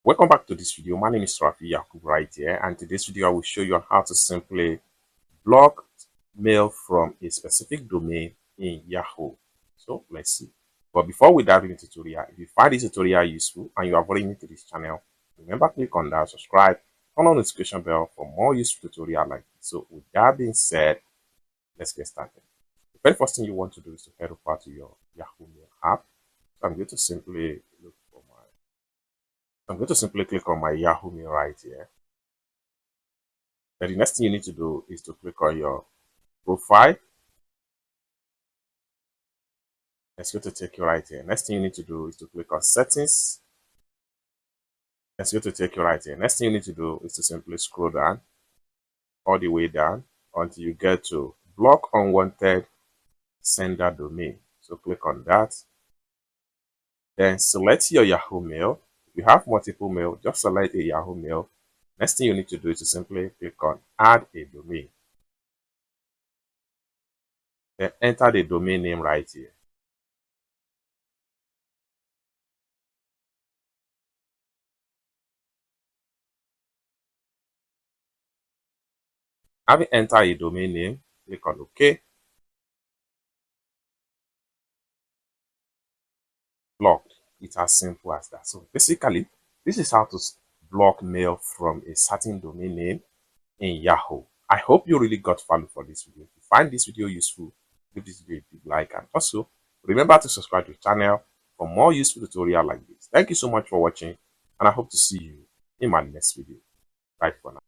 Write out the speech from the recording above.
Welcome back to this video. My name is Rafi Yakub right here, and today's video I will show you how to simply block mail from a specific domain in Yahoo. So let's see. But before we dive into the tutorial, if you find this tutorial useful and you are very new to this channel, remember click on that subscribe, turn on the notification bell for more useful tutorial like this. So with that being said, let's get started. The very first thing you want to do is to head over to your Yahoo Mail app. So I'm going to simply click on my Yahoo Mail right here. Then the next thing you need to do is to click on your profile. It's going to take you right here. Next thing you need to do is to click on settings. It's going to take you right here. Next thing you need to do is to simply scroll down all the way down until you get to block unwanted sender domain. So click on that. Then select your Yahoo Mail. If you have multiple mail, just select a Yahoo Mail. Next thing you need to do is to simply click on add a domain. Then enter the domain name right here. Having entered a domain name, click on OK. Blocked. It's as simple as that. So basically, this is how to block mail from a certain domain name in Yahoo. I hope you really got value for this video. If you find this video useful, give this video a big like, and also remember to subscribe to the channel for more useful tutorial like this. Thank you so much for watching, and I hope to see you in my next video. Bye for now.